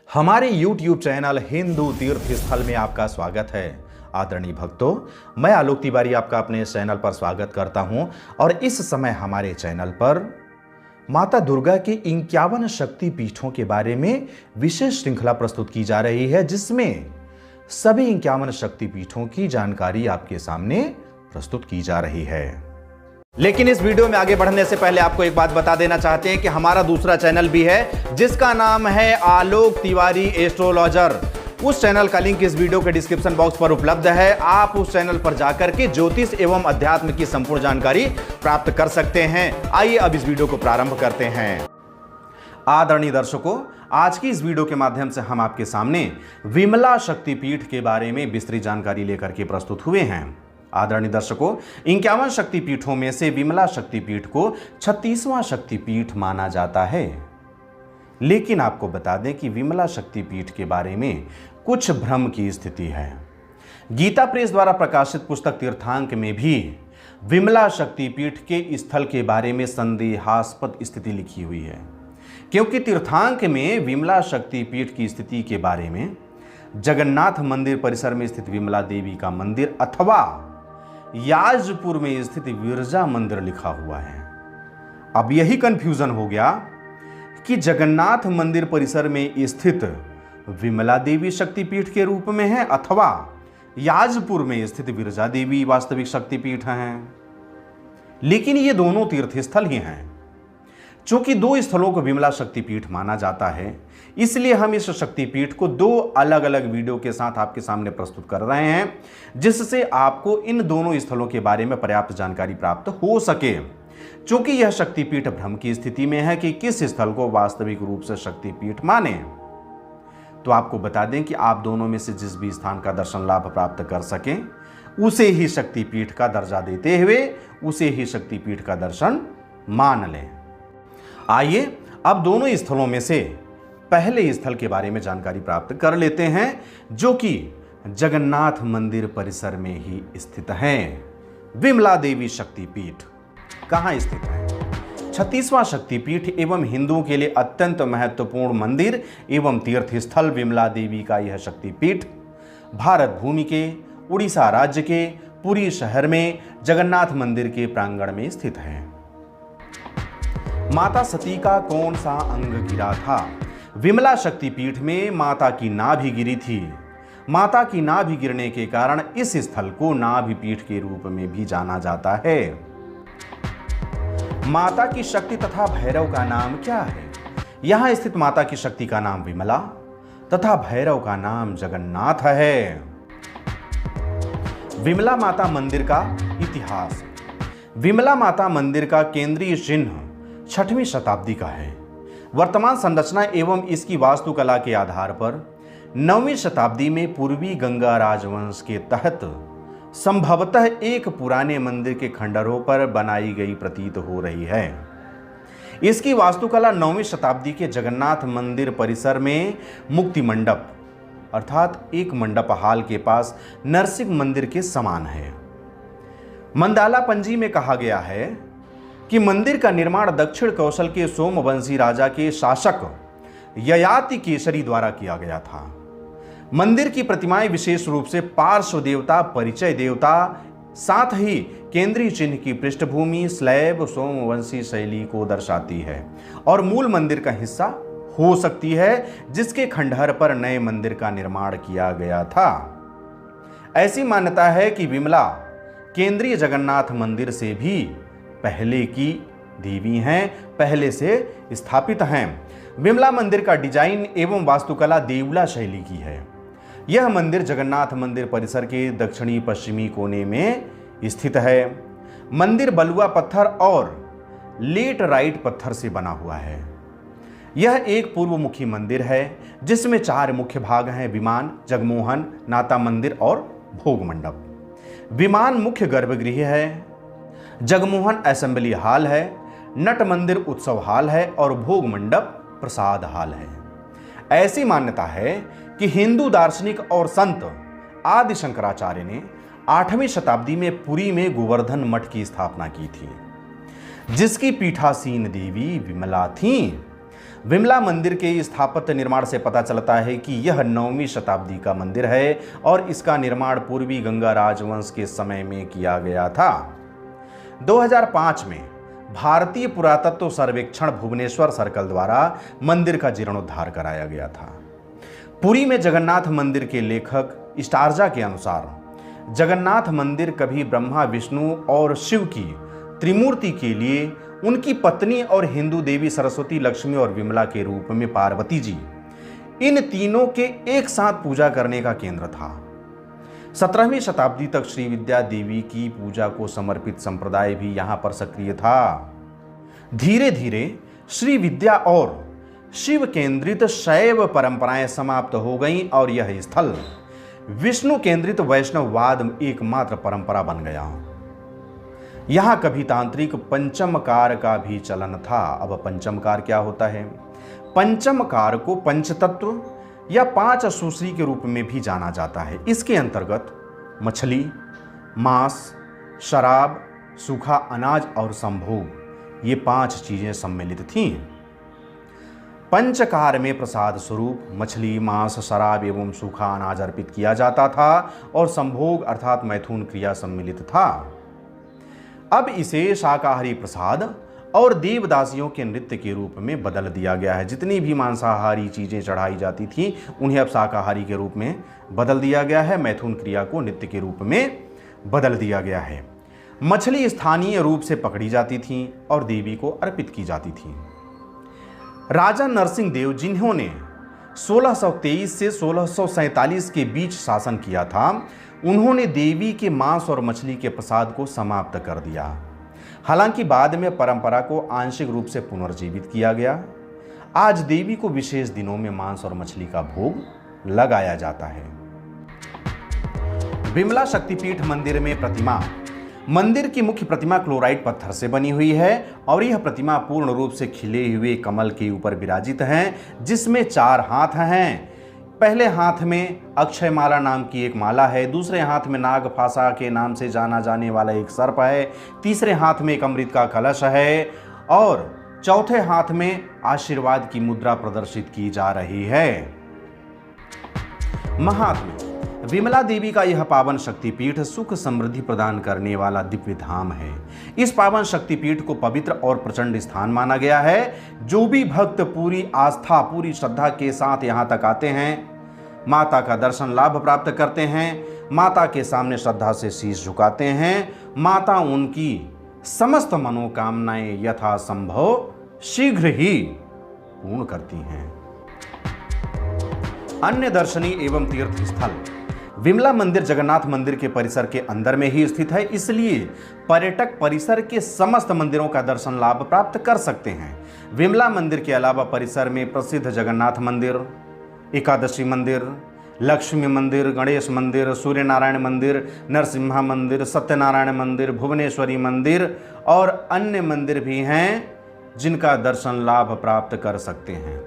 हमारे YouTube channel Hindu तीर्थ स्थल में आपका स्वागत है। आदरणीय भक्तों, मैं आलोक तिवारी आपका अपने चैनल पर स्वागत करता हूं और इस समय हमारे चैनल पर माता दुर्गा के 51 शक्ति पीठों के बारे में विशेष श्रृंखला प्रस्तुत की जा रही है, जिसमें सभी 51 शक्ति पीठों की जानकारी आपके सामने प्रस्तुत की जा रही है। लेकिन इस वीडियो में आगे बढ़ने से पहले आपको एक बात बता देना चाहते हैं कि हमारा दूसरा चैनल भी है, जिसका नाम है आलोक तिवारी एस्ट्रोलॉजर। उस चैनल का लिंक इस वीडियो के डिस्क्रिप्शन बॉक्स पर उपलब्ध है। आप उस चैनल पर जाकर के ज्योतिष एवं अध्यात्म की संपूर्ण जानकारी प्राप्त कर सकते हैं। आइए अब इस वीडियो को प्रारंभ करते हैं। आदरणीय दर्शकों, आज की इस वीडियो के माध्यम से हम आपके सामने विमला शक्तिपीठ के बारे में विस्तृत जानकारी लेकर के प्रस्तुत हुए हैं। आदरणीय दर्शकों, 51 शक्तिपीठों में से विमला शक्तिपीठ को 36वां शक्तिपीठ माना जाता है। लेकिन आपको बता दें कि विमला शक्तिपीठ के बारे में कुछ भ्रम की स्थिति है। गीता प्रेस द्वारा प्रकाशित पुस्तक तीर्थांक में भी विमला शक्तिपीठ के स्थल के बारे में संदेहास्पद स्थिति लिखी हुई है, क्योंकि तीर्थांक में विमला शक्तिपीठ की स्थिति के बारे में जगन्नाथ मंदिर परिसर में स्थित विमला देवी का मंदिर अथवा याजपुर में स्थित विरजा मंदिर लिखा हुआ है। अब यही कंफ्यूजन हो गया कि जगन्नाथ मंदिर परिसर में स्थित विमला देवी शक्तिपीठ के रूप में है अथवा याजपुर में स्थित विरजा देवी वास्तविक शक्तिपीठ हैं। लेकिन ये दोनों तीर्थस्थल ही हैं। चूंकि दो स्थलों को विमला शक्तिपीठ माना जाता है, इसलिए हम इस शक्तिपीठ को दो अलग अलग वीडियो के साथ आपके सामने प्रस्तुत कर रहे हैं, जिससे आपको इन दोनों स्थलों के बारे में पर्याप्त जानकारी प्राप्त हो सके। चूंकि यह शक्तिपीठ भ्रम की स्थिति में है कि किस स्थल को वास्तविक रूप से शक्तिपीठ माने, तो आपको बता दें कि आप दोनों में से जिस भी स्थान का दर्शन लाभ प्राप्त कर सकें, उसे ही शक्तिपीठ का दर्जा देते हुए उसे ही शक्तिपीठ का दर्शन मान लें। आइए अब दोनों स्थलों में से पहले स्थल के बारे में जानकारी प्राप्त कर लेते हैं, जो कि जगन्नाथ मंदिर परिसर में ही स्थित है। विमला देवी शक्तिपीठ कहाँ स्थित है? 36वां शक्तिपीठ एवं हिंदुओं के लिए अत्यंत महत्वपूर्ण मंदिर एवं तीर्थ स्थल विमला देवी का यह शक्तिपीठ भारत भूमि के उड़ीसा राज्य के पुरी शहर में जगन्नाथ मंदिर के प्रांगण में स्थित है। माता सती का कौन सा अंग गिरा था? विमला शक्तिपीठ में माता की नाभि गिरी थी। माता की नाभि गिरने के कारण इस स्थल को नाभि पीठ के रूप में भी जाना जाता है। माता की शक्ति तथा भैरव का नाम क्या है? यहां स्थित माता की शक्ति का नाम विमला तथा भैरव का नाम जगन्नाथ है। विमला माता मंदिर का इतिहास। विमला माता मंदिर का केंद्रीय चिन्ह 6वीं शताब्दी का है। वर्तमान संरचना एवं इसकी वास्तुकला के आधार पर 9वीं शताब्दी में पूर्वी गंगा राजवंश के तहत संभवतः एक पुराने मंदिर के खंडरों पर बनाई गई प्रतीत हो रही है। इसकी वास्तुकला 9वीं शताब्दी के जगन्नाथ मंदिर परिसर में मुक्ति मंडप अर्थात एक मंडप हाल के पास नरसिंह मंदिर के समान है। मंदाला पंजी में कहा गया है कि मंदिर का निर्माण दक्षिण कौशल के सोमवंशी राजा के शासक ययाति केसरी द्वारा किया गया था। मंदिर की प्रतिमाएं विशेष रूप से पार्श्व देवता, परिचय देवता, साथ ही केंद्रीय चिन्ह की पृष्ठभूमि स्लैब सोमवंशी शैली को दर्शाती है और मूल मंदिर का हिस्सा हो सकती है, जिसके खंडहर पर नए मंदिर का निर्माण किया गया था। ऐसी मान्यता है कि विमला केंद्रीय जगन्नाथ मंदिर से भी पहले की देवी हैं, पहले से स्थापित हैं। विमला मंदिर का डिजाइन एवं वास्तुकला देवला शैली की है। यह मंदिर जगन्नाथ मंदिर परिसर के दक्षिणी पश्चिमी कोने में स्थित है। मंदिर बलुआ पत्थर और लेटराइट पत्थर से बना हुआ है। यह एक पूर्वमुखी मंदिर है, जिसमें 4 मुख्य भाग हैं: विमान, जगमोहन, नाता मंदिर और भोग मंडप। विमान मुख्य गर्भगृह है, जगमोहन असेंबली हॉल है, नट मंदिर उत्सव हॉल है और भोग मंडप प्रसाद हॉल है। ऐसी मान्यता है कि हिंदू दार्शनिक और संत आदि शंकराचार्य ने 8वीं शताब्दी में पुरी में गोवर्धन मठ की स्थापना की थी, जिसकी पीठासीन देवी विमला थीं। विमला मंदिर के स्थापत्य निर्माण से पता चलता है कि यह 9वीं शताब्दी का मंदिर है और इसका निर्माण पूर्वी गंगा राजवंश के समय में किया गया था। 2005 में भारतीय पुरातत्व सर्वेक्षण भुवनेश्वर सर्कल द्वारा मंदिर का जीर्णोद्धार कराया गया था। पुरी में जगन्नाथ मंदिर के लेखक स्टार्जा के अनुसार जगन्नाथ मंदिर कभी ब्रह्मा, विष्णु और शिव की त्रिमूर्ति के लिए उनकी पत्नी और हिंदू देवी सरस्वती, लक्ष्मी और विमला के रूप में पार्वती जी, इन तीनों के एक साथ पूजा करने का केंद्र था। 17वीं शताब्दी तक श्री विद्या देवी की पूजा को समर्पित संप्रदाय भी यहां पर सक्रिय था। धीरे धीरे श्री विद्या और शिव केंद्रित शैव परंपराएं समाप्त हो गईं और यह स्थल विष्णु केंद्रित वैष्णववाद एकमात्र परंपरा बन गया। यहां कभी तांत्रिक पंचमकार का भी चलन था। अब पंचमकार क्या होता है? पंचमकार को पंचतत्व या 5 सुश्री के रूप में भी जाना जाता है। इसके अंतर्गत मछली, मांस, शराब, सूखा अनाज और संभोग, ये 5 चीजें सम्मिलित थीं। पंचकार में प्रसाद स्वरूप मछली, मांस, शराब एवं सूखा अनाज अर्पित किया जाता था और संभोग अर्थात मैथुन क्रिया सम्मिलित था। अब इसे शाकाहारी प्रसाद और देवदासियों के नृत्य के रूप में बदल दिया गया है। जितनी भी मांसाहारी चीजें चढ़ाई जाती थी उन्हें अब शाकाहारी के रूप में बदल दिया गया है। मैथुन क्रिया को नृत्य के रूप में बदल दिया गया है। मछली स्थानीय रूप से पकड़ी जाती थी और देवी को अर्पित की जाती थी। राजा नरसिंह देव, जिन्होंने 1623 से 1647 के बीच शासन किया था, उन्होंने देवी के मांस और मछली के प्रसाद को समाप्त कर दिया। हालांकि बाद में परंपरा को आंशिक रूप से पुनर्जीवित किया गया। आज देवी को विशेष दिनों में मांस और मछली का भोग लगाया जाता है। विमला शक्तिपीठ मंदिर में प्रतिमा। मंदिर की मुख्य प्रतिमा क्लोराइट पत्थर से बनी हुई है और यह प्रतिमा पूर्ण रूप से खिले हुए कमल के ऊपर विराजित है, जिसमें 4 हाथ हैं। पहले हाथ में अक्षय माला नाम की एक माला है, दूसरे हाथ में नागफासा के नाम से जाना जाने वाला एक सर्प है, तीसरे हाथ में एक अमृत का कलश है और चौथे हाथ में आशीर्वाद की मुद्रा प्रदर्शित की जा रही है। महात्म्य। विमला देवी का यह पावन शक्तिपीठ सुख समृद्धि प्रदान करने वाला दिव्य धाम है। इस पावन शक्तिपीठ को पवित्र और प्रचंड स्थान माना गया है। जो भी भक्त पूरी आस्था, पूरी श्रद्धा के साथ यहाँ तक आते हैं, माता का दर्शन लाभ प्राप्त करते हैं, माता के सामने श्रद्धा से शीश झुकाते हैं, माता उनकी समस्त मनोकामनाएं यथासंभव शीघ्र ही पूर्ण करती हैं। अन्य दर्शनीय एवं तीर्थ स्थल। विमला मंदिर जगन्नाथ मंदिर के परिसर के अंदर में ही स्थित है, इसलिए पर्यटक परिसर के समस्त मंदिरों का दर्शन लाभ प्राप्त कर सकते हैं। विमला मंदिर के अलावा परिसर में प्रसिद्ध जगन्नाथ मंदिर, एकादशी मंदिर, लक्ष्मी मंदिर, गणेश मंदिर, सूर्य नारायण मंदिर, नरसिम्हा मंदिर, सत्यनारायण मंदिर, भुवनेश्वरी मंदिर और अन्य मंदिर भी हैं जिनका दर्शन लाभ प्राप्त कर सकते हैं।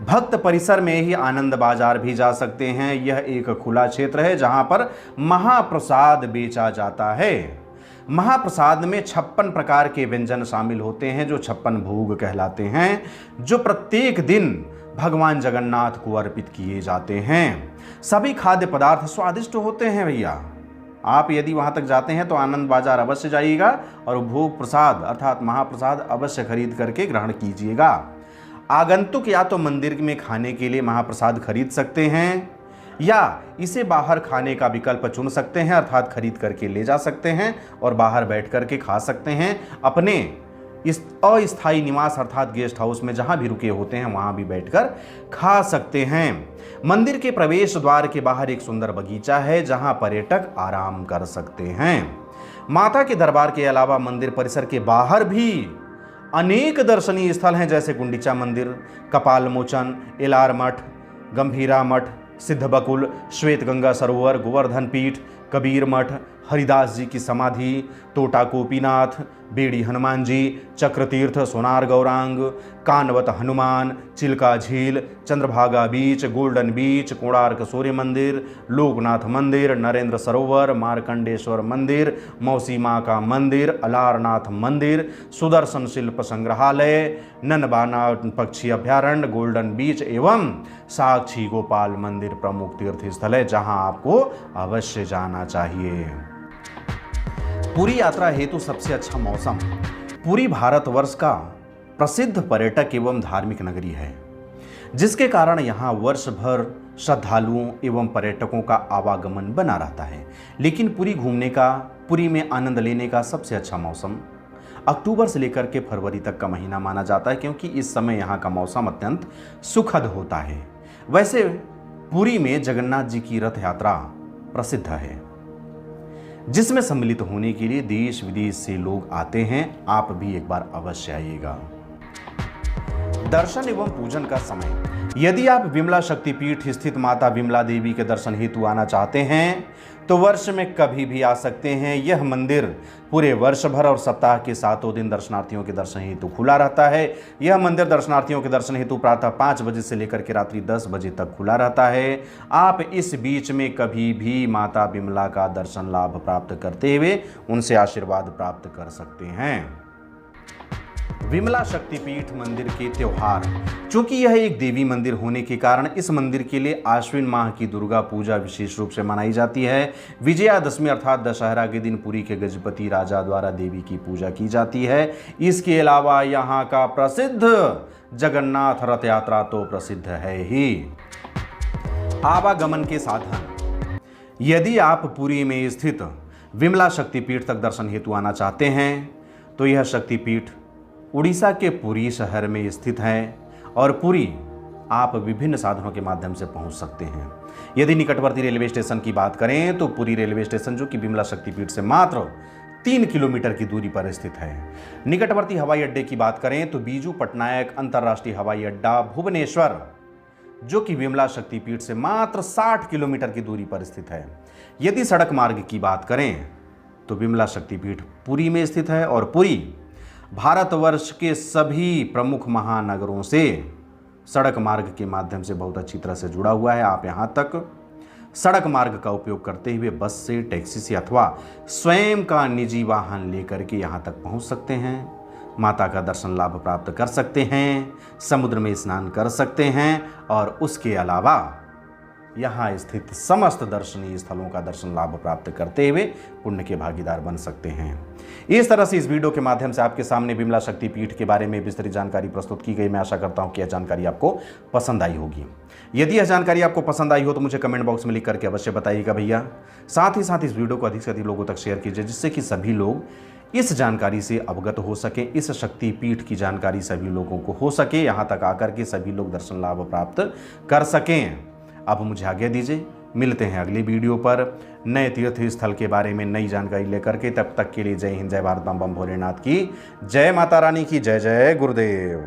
भक्त परिसर में ही आनंद बाजार भी जा सकते हैं। यह एक खुला क्षेत्र है जहां पर महाप्रसाद बेचा जाता है। महाप्रसाद में 56 प्रकार के व्यंजन शामिल होते हैं जो 56 भोग कहलाते हैं, जो प्रत्येक दिन भगवान जगन्नाथ को अर्पित किए जाते हैं। सभी खाद्य पदार्थ स्वादिष्ट होते हैं भैया। आप यदि वहां तक जाते हैं तो आनंद बाजार अवश्य जाइएगा और भोग प्रसाद अर्थात महाप्रसाद अवश्य खरीद करके ग्रहण कीजिएगा। आगंतुक या तो मंदिर में खाने के लिए महाप्रसाद खरीद सकते हैं या इसे बाहर खाने का विकल्प चुन सकते हैं, अर्थात खरीद करके ले जा सकते हैं और बाहर बैठ करके खा सकते हैं। अपने इस अस्थायी निवास अर्थात गेस्ट हाउस में जहां भी रुके होते हैं वहां भी बैठकर खा सकते हैं। मंदिर के प्रवेश द्वार के बाहर एक सुंदर बगीचा है जहां पर्यटक आराम कर सकते हैं। माता के दरबार के अलावा मंदिर परिसर के बाहर भी अनेक दर्शनीय स्थल हैं, जैसे गुंडीचा मंदिर, कपाल मोचन, एलार मठ, गंभीरा मठ, सिद्ध बकुल, श्वेत गंगा सरोवर, गोवर्धन पीठ, कबीर मठ, हरिदास जी की समाधि, टोटा गोपीनाथ, बेड़ी हनुमान जी, चक्रतीर्थ, सोनार गौरांग, कानवत हनुमान, चिल्का झील, चंद्रभागा बीच, गोल्डन बीच, कोणार्क सूर्य मंदिर, लोकनाथ मंदिर, नरेंद्र सरोवर, मार्कंडेश्वर मंदिर, मौसी माँ का मंदिर, अलारनाथ मंदिर, सुदर्शन शिल्प संग्रहालय, ननबाना पक्षी अभ्यारण्य, गोल्डन बीच एवं साक्षी गोपाल मंदिर प्रमुख तीर्थ स्थल है जहां आपको अवश्य जाना चाहिए। पुरी यात्रा हेतु सबसे अच्छा मौसम। पुरी भारतवर्ष का प्रसिद्ध पर्यटक एवं धार्मिक नगरी है, जिसके कारण यहाँ वर्ष भर श्रद्धालुओं एवं पर्यटकों का आवागमन बना रहता है। लेकिन पुरी घूमने का, पुरी में आनंद लेने का सबसे अच्छा मौसम अक्टूबर से लेकर के फरवरी तक का महीना माना जाता है, क्योंकि इस समय यहाँ का मौसम अत्यंत सुखद होता है। वैसे पुरी में जगन्नाथ जी की रथ यात्रा प्रसिद्ध है, जिसमें सम्मिलित होने के लिए देश विदेश से लोग आते हैं। आप भी एक बार अवश्य आइएगा। दर्शन एवं पूजन का समय। यदि आप विमला शक्तिपीठ स्थित माता विमला देवी के दर्शन हेतु आना चाहते हैं तो वर्ष में कभी भी आ सकते हैं। यह मंदिर पूरे वर्ष भर और सप्ताह के 7 दिन दर्शनार्थियों के दर्शन हेतु खुला रहता है। यह मंदिर दर्शनार्थियों के दर्शन हेतु प्रातः 5 बजे से लेकर के रात्रि 10 बजे तक खुला रहता है। आप इस बीच में कभी भी माता विमला का दर्शन लाभ प्राप्त करते हुए उनसे आशीर्वाद प्राप्त कर सकते हैं। विमला शक्तिपीठ मंदिर के त्योहार। चूंकि यह एक देवी मंदिर होने के कारण इस मंदिर के लिए आश्विन माह की दुर्गा पूजा विशेष रूप से मनाई जाती है। विजयादशमी अर्थात दशहरा के दिन पुरी के गजपति राजा द्वारा देवी की पूजा की जाती है। इसके अलावा यहाँ का प्रसिद्ध जगन्नाथ रथ यात्रा तो प्रसिद्ध है ही। आवागमन के साधन। यदि आप पुरी में स्थित विमला शक्तिपीठ तक दर्शन हेतु आना चाहते हैं तो यह शक्तिपीठ उड़ीसा के पुरी शहर में स्थित है और पुरी आप विभिन्न साधनों के माध्यम से पहुंच सकते हैं। यदि निकटवर्ती रेलवे स्टेशन की बात करें तो पुरी रेलवे स्टेशन, जो कि विमला शक्तिपीठ से मात्र 3 किलोमीटर की दूरी पर स्थित है। निकटवर्ती हवाई अड्डे की बात करें तो बीजू पटनायक अंतर्राष्ट्रीय हवाई अड्डा भुवनेश्वर, जो कि विमला शक्तिपीठ से मात्र 60 किलोमीटर की दूरी पर स्थित है। यदि सड़क मार्ग की बात करें तो विमला शक्तिपीठ पुरी में स्थित है और पुरी भारतवर्ष के सभी प्रमुख महानगरों से सड़क मार्ग के माध्यम से बहुत अच्छी तरह से जुड़ा हुआ है। आप यहाँ तक सड़क मार्ग का उपयोग करते हुए बस से, टैक्सी से अथवा स्वयं का निजी वाहन लेकर के यहाँ तक पहुँच सकते हैं। माता का दर्शन लाभ प्राप्त कर सकते हैं, समुद्र में स्नान कर सकते हैं और उसके अलावा यहाँ स्थित समस्त दर्शनीय स्थलों का दर्शन लाभ प्राप्त करते हुए पुण्य के भागीदार बन सकते हैं। इस तरह से इस वीडियो के माध्यम से आपके सामने विमला शक्तिपीठ के बारे में विस्तृत जानकारी प्रस्तुत की गई। मैं आशा करता हूँ कि यह जानकारी आपको पसंद आई होगी। यदि यह जानकारी आपको पसंद आई हो तो मुझे कमेंट बॉक्स में लिख करके अवश्य बताइएगा भैया। साथ ही साथ इस वीडियो को अधिक से अधिक लोगों तक शेयर कीजिए, जिससे कि सभी लोग इस जानकारी से अवगत हो सके, इस शक्तिपीठ की जानकारी सभी लोगों को हो सके, यहाँ तक आकर के सभी लोग दर्शन लाभ प्राप्त कर सकें। अब मुझे आज्ञा दीजिए, मिलते हैं अगली वीडियो पर नए तीर्थ स्थल के बारे में नई जानकारी लेकर के। तब तक के लिए जय हिंद, जय भारत, बम बम भोलेनाथ की जय, माता रानी की जय, जय गुरुदेव।